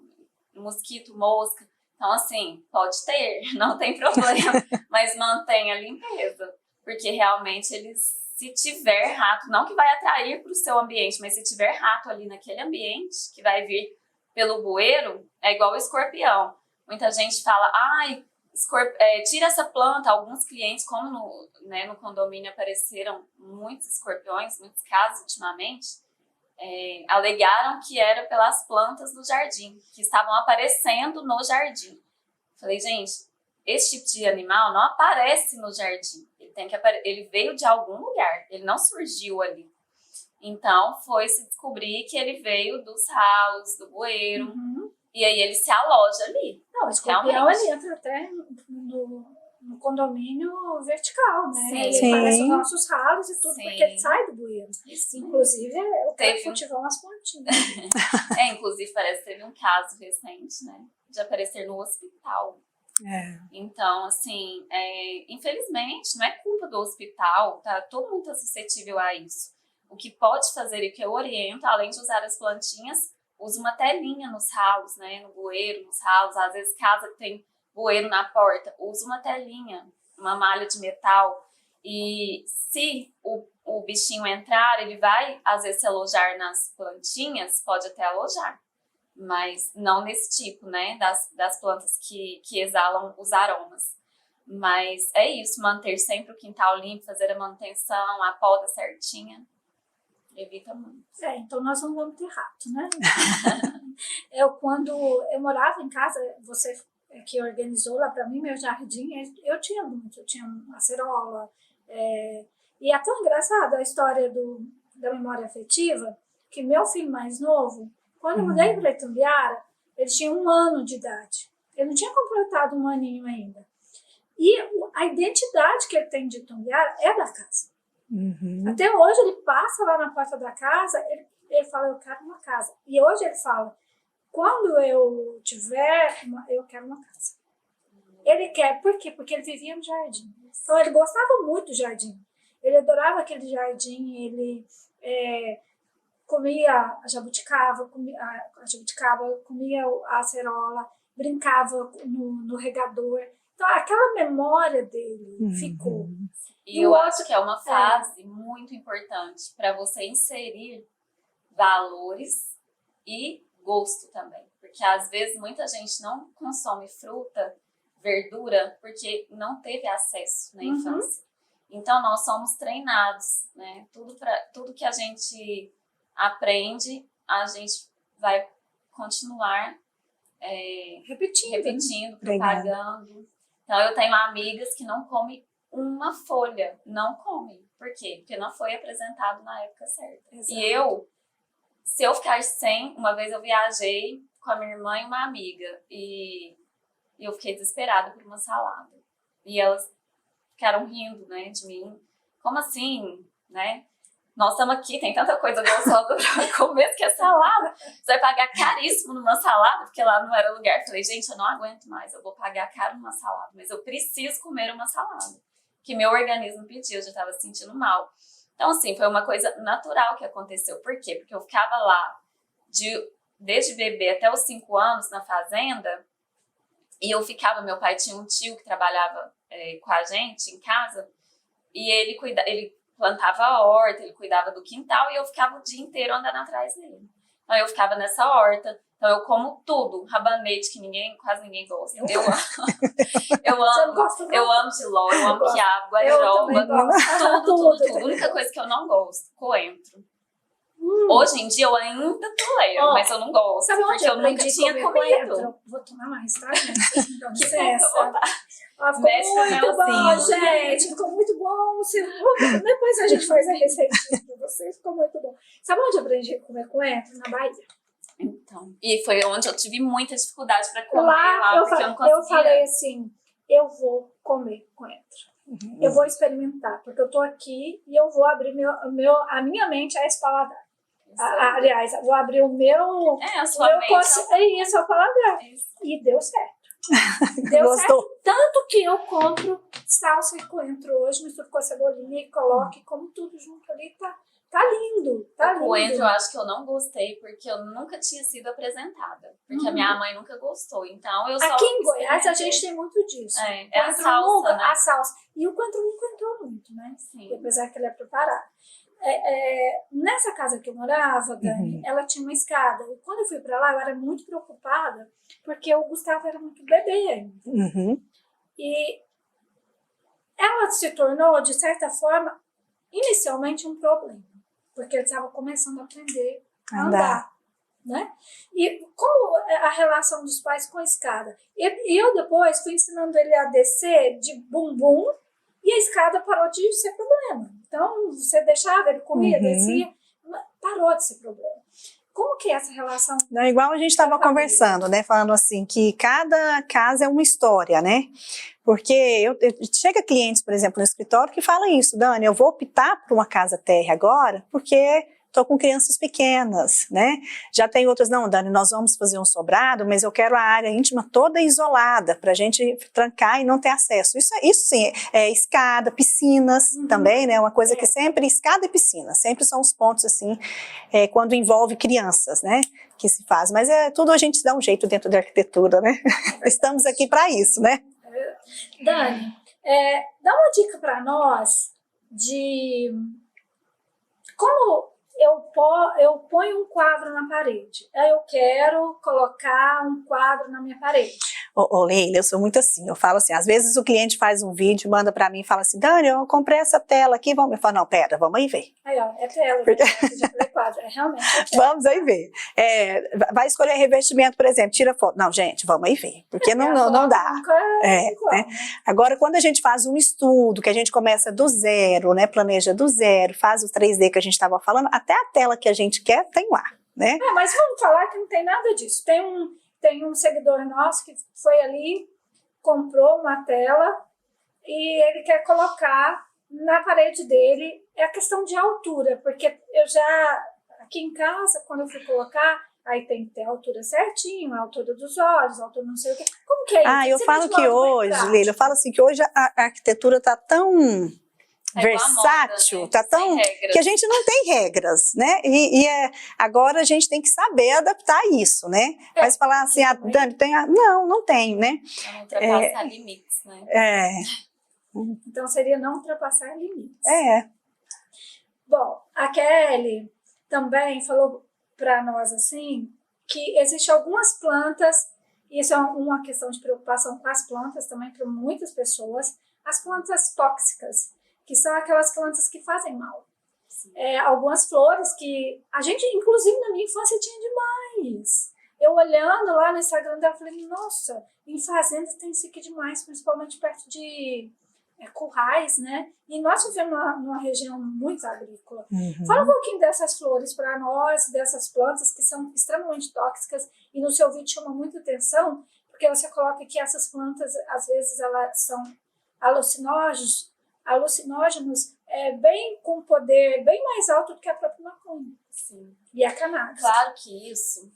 mosquito, mosca. Então, assim, pode ter, não tem problema, mas mantenha a limpeza. Porque realmente se tiver rato, não que vai atrair para o seu ambiente, mas se tiver rato ali naquele ambiente, que vai vir pelo bueiro, é igual o escorpião. Muita gente fala, tira essa planta. Alguns clientes, como no condomínio apareceram muitos escorpiões, muitos casos ultimamente, alegaram que era pelas plantas do jardim, que estavam aparecendo no jardim. Falei, gente, esse tipo de animal não aparece no jardim. Ele veio de algum lugar, ele não surgiu ali. Então, foi se descobrir que ele veio dos ralos, do bueiro, e aí ele se aloja ali. Não, o escorpião ele entra até no condomínio vertical, né? Sim. Ele aparece nos nossos ralos e tudo, Sim. porque ele sai do bueiro. Inclusive, eu quero cultivar umas plantinhas. Inclusive, parece que teve um caso recente, né? De aparecer no hospital. Então, assim, infelizmente, não é culpa do hospital, tá? Todo mundo tá suscetível a isso. O que pode fazer e que eu oriento, além de usar as plantinhas, usa uma telinha nos ralos, né? No bueiro, nos ralos. Às vezes, casa que tem bueiro na porta, usa uma telinha, uma malha de metal. E se o bichinho entrar, ele vai, às vezes, se alojar nas plantinhas, pode até alojar. Mas não nesse tipo, né? Das plantas que exalam os aromas. Mas é isso, manter sempre o quintal limpo, fazer a manutenção, a poda certinha. Evita muito. Então nós não vamos ter rato, né? Quando eu morava em casa, você que organizou lá para mim meu jardim, eu tinha muito, eu tinha acerola. E é tão engraçado a história da memória afetiva, que meu filho mais novo, quando eu mudei para Itumbiara, ele tinha 1 ano de idade. Ele não tinha completado 1 aninho ainda. E a identidade que ele tem de Itumbiara é da casa. Até hoje ele passa lá na porta da casa, ele fala, eu quero uma casa. E hoje ele fala, quando eu tiver, eu quero uma casa. Ele quer, por quê? Porque ele vivia no jardim. Então ele gostava muito do jardim. Ele adorava aquele jardim, ele comia a jabuticaba, comia a acerola, brincava no regador. Então aquela memória dele ficou. E eu acho que é uma fase muito importante para você inserir valores e gosto também. Porque às vezes muita gente não consome fruta, verdura, porque não teve acesso na infância. Então nós somos treinados, né? Tudo que a gente aprende, a gente vai continuar repetindo, propagando. Então eu tenho amigas que não comem uma folha, não come. Por quê? Porque não foi apresentado na época certa. Exato. E se eu ficar sem, uma vez eu viajei com a minha irmã e uma amiga, e eu fiquei desesperada por uma salada. E elas ficaram rindo, né, de mim. Como assim, né? Nós estamos aqui, tem tanta coisa gostosa para comer que é salada. Você vai pagar caríssimo numa salada, porque lá não era lugar. Falei, gente, eu não aguento mais, eu vou pagar caro numa salada, mas eu preciso comer uma salada. Que meu organismo pediu, eu já estava sentindo mal. Então, assim, foi uma coisa natural que aconteceu. Por quê? Porque eu ficava lá desde bebê até os 5 anos na fazenda, e meu pai tinha um tio que trabalhava com a gente em casa, e ele plantava a horta, ele cuidava do quintal, e eu ficava o dia inteiro andando atrás dele. Então eu ficava nessa horta, então eu como tudo, rabanete que quase ninguém gosta. Eu amo jiló, eu amo quiabo, guajiroba, tudo. A única coisa que eu não gosto, coentro. Hoje em dia eu ainda tolero, mas eu não gosto, porque eu nunca tinha comido. Coentro? Vou tomar mais, tá, gente? Então, licença. Ficou muito bom, gente. Ficou muito bom. Depois a gente faz a receitinha pra vocês. Ficou muito bom. Sabe onde eu aprendi a comer coentro? Na Bahia. Então, e foi onde eu tive muita dificuldade para comer lá, porque eu não conseguia. Eu falei assim, eu vou comer coentro. Eu vou experimentar, porque eu tô aqui e eu vou abrir a minha mente a esse paladar. Aliás, eu vou abrir o meu... a sua mente. Isso, é o paladar. E deu certo. Deu certo, tanto que eu compro salsa e coentro hoje, misturo com a cebolinha e coloco e como tudo junto ali, tá lindo, tá lindo. O coentro eu acho que eu não gostei, porque eu nunca tinha sido apresentada, porque a minha mãe nunca gostou, então eu só... Aqui em Goiás a gente tem muito disso. É a salsa, né? A salsa. E o coentro nunca entrou muito, né? Sim. Apesar que ele é preparado. Nessa casa que eu morava, Dani, ela tinha uma escada. E quando eu fui pra lá, eu era muito preocupada, porque o Gustavo era muito bebê ainda. E ela se tornou, de certa forma, inicialmente um problema, porque ele estava começando a aprender andar, né? E como a relação dos pais com a escada? E eu depois fui ensinando ele a descer de bumbum e a escada parou de ser problema. Então, você deixava, ele corria, descia, parou de ser problema. Como que é essa relação? Não, igual a gente estava conversando, né? Falando assim, que cada casa é uma história, né? Porque chega clientes, por exemplo, no escritório que falam isso, Dani, eu vou optar por uma casa térrea agora, porque estou com crianças pequenas, né? Já tem outras, não, Dani, nós vamos fazer um sobrado, mas eu quero a área íntima toda isolada, para a gente trancar e não ter acesso. Isso sim, escada, piscinas também, né? Uma coisa que sempre, escada e piscina, sempre são os pontos, assim, quando envolve crianças, né? Que se faz, mas tudo a gente dá um jeito dentro da arquitetura, né? Estamos aqui para isso, né? Dani, dá uma dica para nós de como eu ponho um quadro na parede. Eu quero colocar um quadro na minha parede. Leila, eu sou muito assim, eu falo assim, às vezes o cliente faz um vídeo, manda pra mim e fala assim, Dani, eu comprei essa tela aqui, vamos. Eu falo, não, pera, vamos aí ver. Aí, ó, é tela, porque... já falei quadro, realmente é tela. Vamos aí ver. Vai escolher revestimento, por exemplo, tira foto. Não, gente, vamos aí ver, porque não dá. Igual, né? Agora, quando a gente faz um estudo, que a gente começa do zero, né, planeja do zero, faz o 3D que a gente estava falando, até a tela que a gente quer tem lá, né? Mas vamos falar que não tem nada disso. Tem um seguidor nosso que foi ali, comprou uma tela e ele quer colocar na parede dele. É a questão de altura, porque aqui em casa, quando eu fui colocar, aí tem que ter a altura certinho, a altura dos olhos, a altura não sei o quê. Como que é isso? Eu falo que hoje, Leila, eu falo assim, que hoje a arquitetura está tão... versátil, moda, né? Tá tão que a gente não tem regras, né? Agora a gente tem que saber adaptar isso, né? Mas falar assim, Dani, não tem, né? Não ultrapassar limites, né? Então seria não ultrapassar limites. Bom, a Kelly também falou para nós assim que existem algumas plantas, e isso é uma questão de preocupação com as plantas também para muitas pessoas, as plantas tóxicas, que são aquelas plantas que fazem mal. Algumas flores que a gente, inclusive na minha infância, tinha demais. Eu olhando lá no Instagram dela, falei, nossa, em fazendas tem isso aqui demais, principalmente perto de currais, né? E nós vivemos numa região muito agrícola. Fala um pouquinho dessas flores para nós, dessas plantas que são extremamente tóxicas, e no seu vídeo chama muita atenção, porque você coloca que essas plantas, às vezes, elas são alucinógenos, com poder bem mais alto do que a própria maconha. Sim. E a cannabis. Claro que isso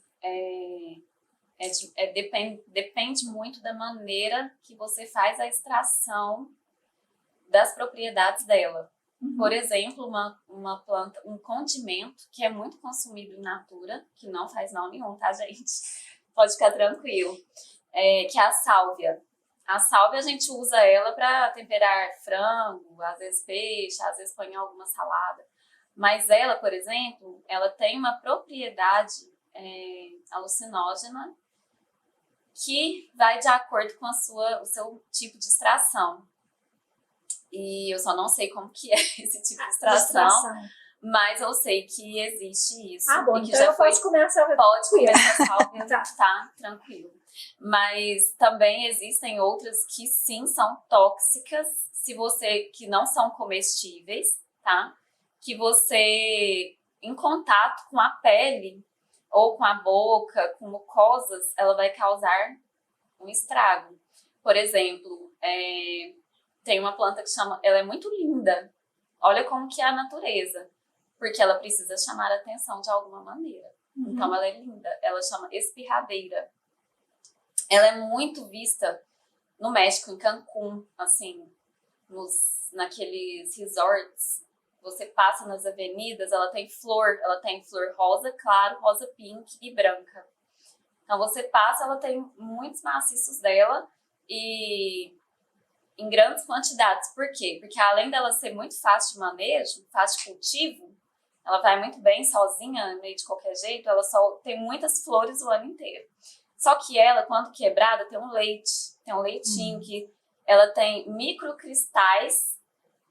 depende muito da maneira que você faz a extração das propriedades dela. Por exemplo, uma planta, um condimento que é muito consumido in natura, que não faz mal nenhum, tá, gente? Pode ficar tranquilo. Que é a sálvia. A sálvia a gente usa ela para temperar frango, às vezes peixe, às vezes põe em alguma salada. Mas ela, por exemplo, ela tem uma propriedade alucinógena que vai de acordo com o seu tipo de extração. E eu só não sei como que é esse tipo de extração. Mas eu sei que existe isso. Bom, e que então já eu posso comer a sálvia. Pode comer a sálvia, tá tranquilo. Mas também existem outras que sim são tóxicas, que não são comestíveis, tá? Que você, em contato com a pele, ou com a boca, com mucosas, ela vai causar um estrago. Por exemplo, tem uma planta que ela é muito linda. Olha como que é a natureza. Porque ela precisa chamar a atenção de alguma maneira. Então ela é linda. Ela chama espirradeira. Ela é muito vista no México, em Cancún, assim, naqueles resorts. Você passa nas avenidas, ela tem flor rosa claro, rosa pink e branca. Então você passa, ela tem muitos maciços dela e em grandes quantidades. Por quê? Porque além dela ser muito fácil de manejo, fácil de cultivo, ela vai muito bem sozinha, meio de qualquer jeito, ela só tem muitas flores o ano inteiro. Só que ela, quando quebrada, tem um leitinho que ela tem microcristais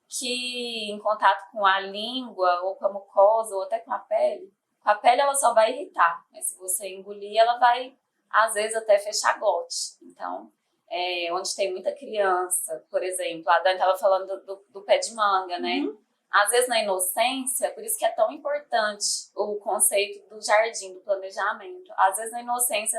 que, em contato com a língua, ou com a mucosa, ou até com a pele, Com a pele ela só vai irritar, mas se você engolir, ela vai, às vezes, até fechar glote. Então, onde tem muita criança, por exemplo, a Dani estava falando do pé de manga, né? Às vezes, na inocência, por isso que é tão importante o conceito do jardim, do planejamento. Às vezes, na inocência,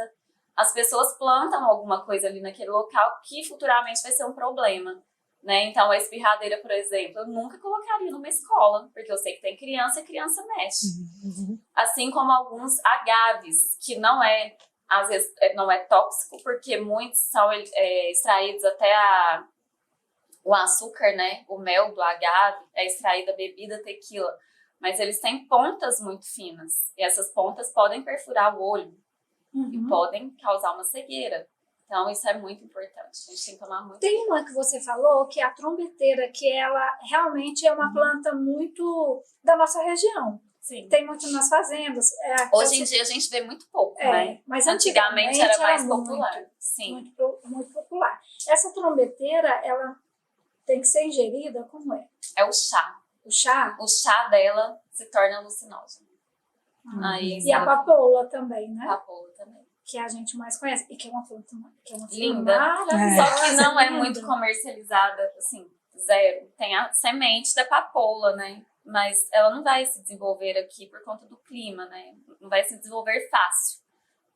as pessoas plantam alguma coisa ali naquele local que futuramente vai ser um problema. Né? Então, a espirradeira, por exemplo, eu nunca colocaria numa escola, porque eu sei que tem criança e criança mexe. Assim como alguns agaves, que não é, às vezes, não é tóxico, porque muitos são extraídos até o açúcar, né? O mel do agave é extraído da bebida tequila, mas eles têm pontas muito finas, e essas pontas podem perfurar o olho e podem causar uma cegueira. Então, isso é muito importante. A gente tem que tomar muito Tem cuidado. uma que você falou, que é a trombeteira, que ela realmente é uma planta muito da nossa região. Sim. Tem muito nas fazendas. Hoje em dia a gente vê muito pouco, né? Mas antigamente era mais muito, popular. Sim. muito popular. Essa trombeteira, ela tem que ser ingerida, como é? É o chá. O chá? O chá dela se torna alucinógeno. Aí, E a papoula também, né? papoula também. Que a gente mais conhece. E que é uma planta Linda. maravilhosa. Só que não é linda. muito comercializada, assim, zero. Tem a semente da papoula, né? Mas ela não vai se desenvolver aqui por conta do clima, né? Não vai se desenvolver fácil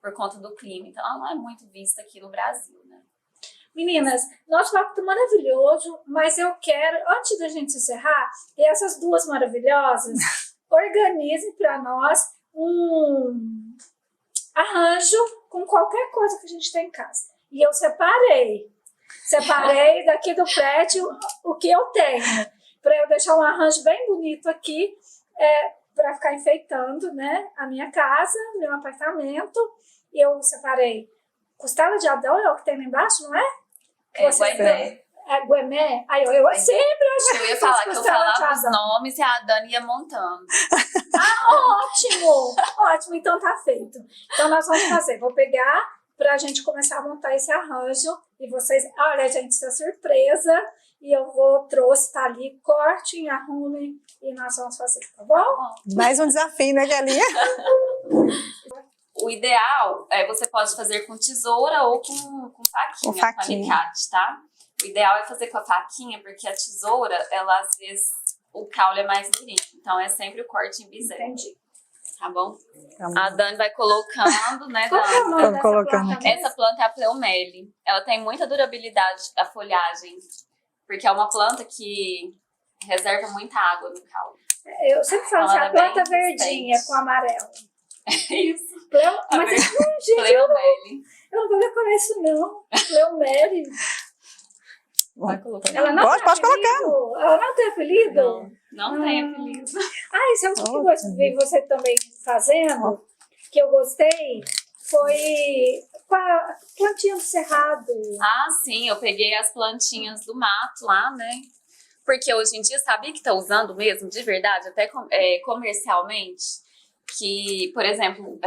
por conta do clima. Então, ela não é muito vista aqui no Brasil, né? Meninas, nosso papo tá maravilhoso, mas eu quero, antes da gente encerrar, essas duas maravilhosas organizem para nós um arranjo com qualquer coisa que a gente tem em casa. E eu separei daqui do prédio o que eu tenho, para eu deixar um arranjo bem bonito aqui, para ficar enfeitando, né, a minha casa, meu apartamento. Eu separei costela de Adão, é o que tem lá embaixo, não é? Guaimé. Guemé? Aí eu sempre achei. Eu ia falar que eu costela de falava os Adão. nomes e a Dani ia montando. Ótimo! Ótimo, então tá feito. Então nós vamos fazer, vou pegar pra gente começar a montar esse arranjo e vocês, olha gente, isso é surpresa e trouxe, tá ali, cortem, arrumem e nós vamos fazer, tá bom? Mais um desafio, né, Galinha? O ideal é você pode fazer com tesoura ou com faquinha, com alicate, tá? O ideal é fazer com a faquinha, porque a tesoura, ela às vezes, o caule é mais durinho. Então é sempre o corte em bisel. Entendi. Tá bom? A Dani vai colocando, né, Qual que é o nome Dani? dessa colocando planta aqui. mesmo? Essa planta é a Pleomele. Ela tem muita durabilidade da folhagem, porque é uma planta que reserva muita água no caule. Eu sempre falo assim, Ela a é planta bem verdinha resistente. com amarelo. Isso. Mas gente, Pleomele. eu não vou decorar isso não. Pleomele. Vai colocando. Ela não Pode tem apelido? colocar. Ela não tem apelido? Não tem apelido. Isso é o que eu vi você também fazendo, que eu gostei, foi com a plantinha do cerrado. Ah, sim, eu peguei as plantinhas do mato lá, né? Porque hoje em dia, sabia que tá usando mesmo, de verdade, até comercialmente, que, por exemplo,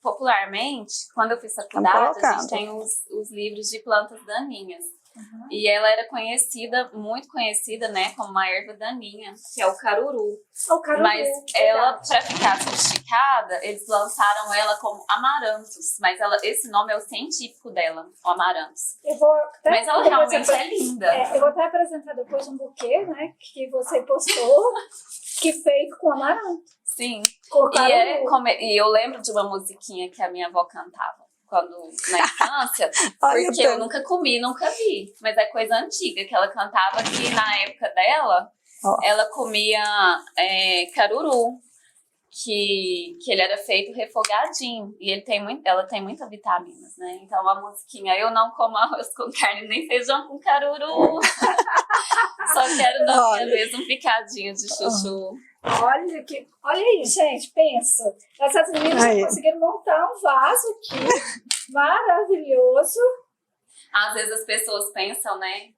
popularmente, quando eu fiz faculdade, a gente tem os livros de plantas daninhas. E ela era muito conhecida, né, como uma erva daninha, que é o caruru. Mas ela, para ficar sofisticada, eles lançaram ela como amaranthus. Mas esse nome é o científico dela, o amaranthus. Mas ela realmente é linda. Eu vou até apresentar depois um buquê, né, que você postou, que feito com amaranto. Sim. Com E eu lembro de uma musiquinha que a minha avó cantava na infância, porque eu nunca comi, nunca vi. Mas é coisa antiga, que ela cantava que na época dela, ela comia caruru, que ele era feito refogadinho. E ela tem muitas vitaminas, né? Então a musiquinha, eu não como arroz com carne nem feijão com caruru. Só quero dar mesmo um picadinho de chuchu. Olha aí, gente, pensa. Essas meninas conseguiram montar um vaso aqui, maravilhoso. Às vezes as pessoas pensam, né?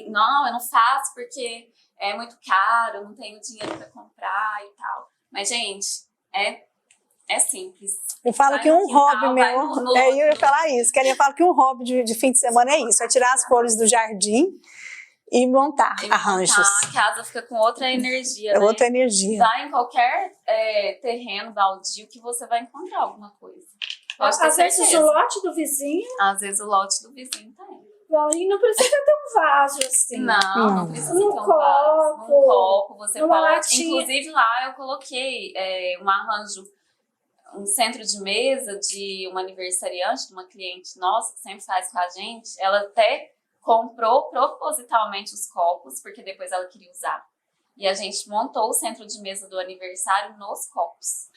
Não, eu não faço porque é muito caro, não tenho dinheiro para comprar e tal. Mas, gente, é simples. Eu falo que um hobby meu, eu ia falar isso, eu falo que um hobby de fim de semana é isso, é tirar as flores do jardim E montar E arranjos. montar, a casa fica com outra energia, É né? outra energia. Vai em qualquer terreno baldio que você vai encontrar alguma coisa. Pode ter Às vezes certeza. o lote do vizinho, Às vezes o lote do vizinho tem. e não precisa ter um vaso assim. Não precisa ter Num um vaso. Num copo, copo, você numa pode. latinha. Inclusive lá eu coloquei um arranjo, um centro de mesa de uma aniversariante, de uma cliente nossa que sempre faz com a gente. Ela até comprou propositalmente os copos, porque depois ela queria usar. E a gente montou o centro de mesa do aniversário nos copos.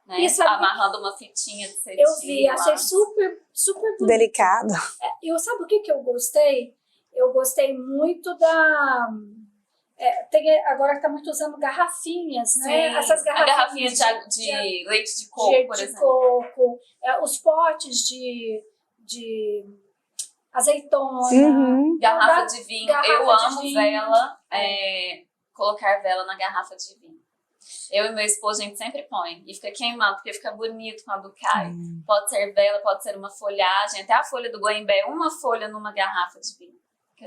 Né? Isso é amarrando uma fitinha de cetim. Eu vi, achei lá. super, super bonito. Delicado. Eu sabe o que eu gostei? Eu gostei muito da... agora está muito usando garrafinhas, né? Sim, Essas a garrafinha garrafinhas de leite de coco, por exemplo. coco, os potes de azeitona, Uhum. Garrafa de vinho. garrafa Eu de amo vinho. vela, colocar vela na garrafa de vinho. Eu e meu esposo, a gente sempre põe. E fica queimado, porque fica bonito quando cai. Pode ser vela, pode ser uma folhagem. Até a folha do goimbé, uma folha numa garrafa de vinho.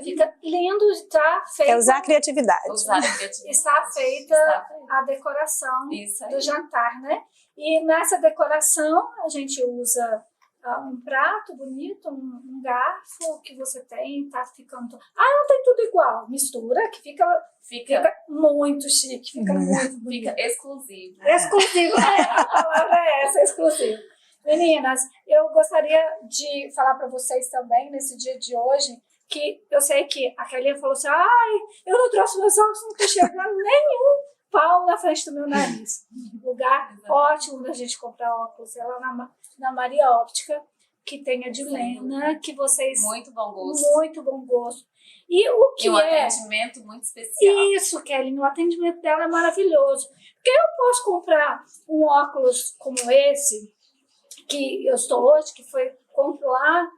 Fica lindo, está feita. É usar a criatividade. Usar a criatividade. Está feita a decoração Isso aí. do jantar, né? E nessa decoração a gente usa um prato bonito, um garfo que você tem, tá ficando... não tem tudo igual. Mistura, que fica muito chique, fica muito bonito. Fica exclusivo. Exclusivo, a palavra é essa, exclusivo. Meninas, eu gostaria de falar para vocês também, nesse dia de hoje, que eu sei que a Kelinha falou assim, eu não trouxe meus óculos, não tô enxergando nenhum pau na frente do meu nariz. Lugar ótimo da gente comprar óculos, é lá na Maria Óptica, que tem a Dilena, que vocês... Muito bom gosto. Muito bom gosto. E o que um atendimento muito especial. Isso, Kelly, o atendimento dela é maravilhoso. Porque eu posso comprar um óculos como esse, que eu estou hoje, que compro lá,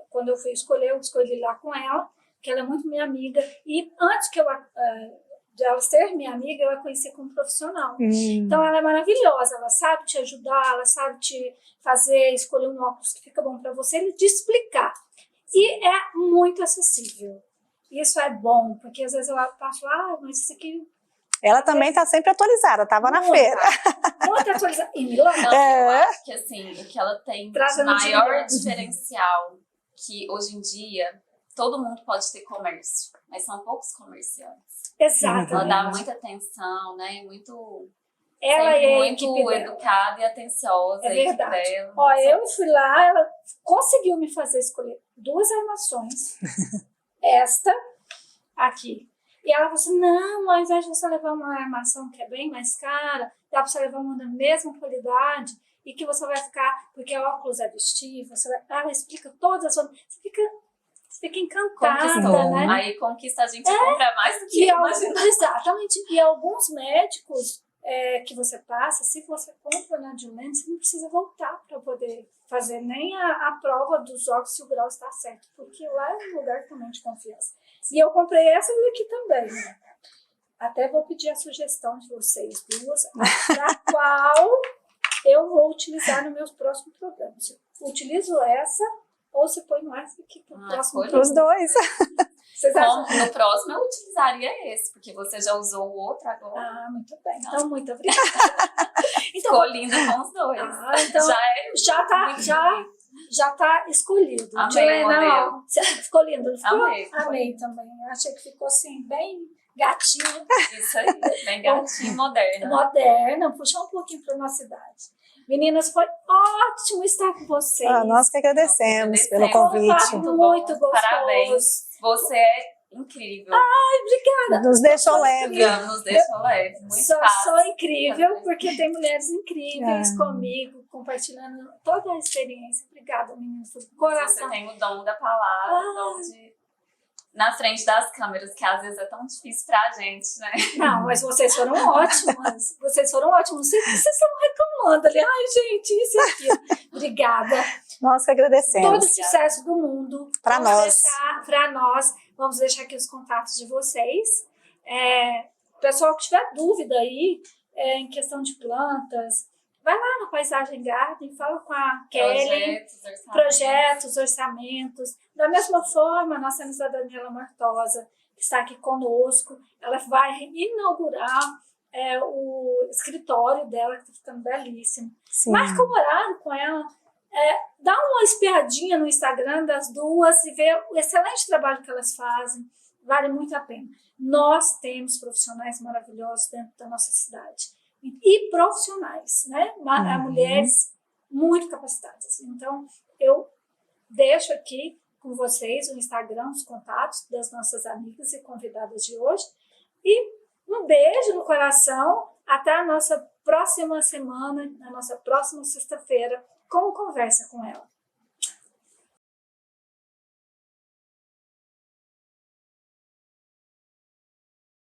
quando eu fui escolher, eu escolhi lá com ela, que ela é muito minha amiga. E antes de ela ser minha amiga, eu a conheci como profissional. Então ela é maravilhosa, ela sabe te ajudar, ela sabe te fazer escolher um óculos que fica bom para você e te explicar. E é muito acessível. Isso é bom, porque às vezes eu passo, mas isso aqui... Ela também está sempre atualizada, estava na feira. Muito atualizada. E Milão? Eu acho que assim, o que ela tem de maior dinheiro. diferencial, que hoje em dia todo mundo pode ter comércio, mas são poucos comerciantes. Exato. Ela dá muita atenção, né? Ela é muito educada e atenciosa. É verdade. Dela, eu fui lá, ela conseguiu me fazer escolher 2 armações. Esta aqui. E ela falou assim, não, ao invés de você levar uma armação que é bem mais cara, dá para você levar uma da mesma qualidade e que você vai ficar, porque óculos é vestível, ela explica todas as formas, você fica encantada, né? Aí conquista a gente a comprar mais do que imagina. Exatamente. E alguns médicos que você passa, se você compra na Dilene, você não precisa voltar para poder fazer nem a prova dos óculos se o grau está certo, porque lá é um lugar também de confiança. E eu comprei essa daqui também, né? Até vou pedir a sugestão de vocês duas, para qual eu vou utilizar nos meus próximos programas. Se utilizo essa ou se põe mais aqui para o próximo programa. Os dois. No próximo eu utilizaria esse, porque você já usou o outro agora. Muito bem. Então, muito obrigada. Ficou lindo com os dois. Então, já tá escolhido. Amei o modelo. Ficou lindo, não ficou? Amei também. Eu achei que ficou assim, bem gatinho. Isso aí, bem gatinho, moderno. Moderno, puxou um pouquinho para nossa idade. Meninas, foi ótimo estar com vocês. Nós que agradecemos pelo convite. Muito gostoso. Parabéns. Você é incrível. Obrigada. Nos deixou leve. Nos deixou leve. Muito fácil. Sou incrível, porque tem mulheres incríveis comigo, compartilhando toda a experiência. Obrigada, meninas, do coração. Você tem o dom da palavra, o dom de... Na frente das câmeras, que às vezes é tão difícil pra gente, né? Não, mas vocês foram ótimas. Vocês vocês estão reclamando ali. Ai, gente, isso e aquilo. Obrigada. Nós que agradecemos. Todo o sucesso do mundo. Para nós. Para nós. Vamos deixar aqui os contatos de vocês. Pessoal que tiver dúvida aí em questão de plantas, vai lá no Paisagem Garden, fala com a Kelly, projetos, orçamentos. Da mesma forma, nós temos a Daniela Martosa, que está aqui conosco, ela vai inaugurar o escritório dela, que está ficando belíssimo. Sim. Marca um horário com ela, dá uma espiadinha no Instagram das duas e vê o excelente trabalho que elas fazem, vale muito a pena. Nós temos profissionais maravilhosos dentro da nossa cidade, e profissionais, né? Mulheres muito capacitadas. Então, eu deixo aqui com vocês o Instagram, os contatos das nossas amigas e convidadas de hoje, e um beijo no coração, até a nossa próxima semana, na nossa próxima sexta-feira, com Conversa com Ela.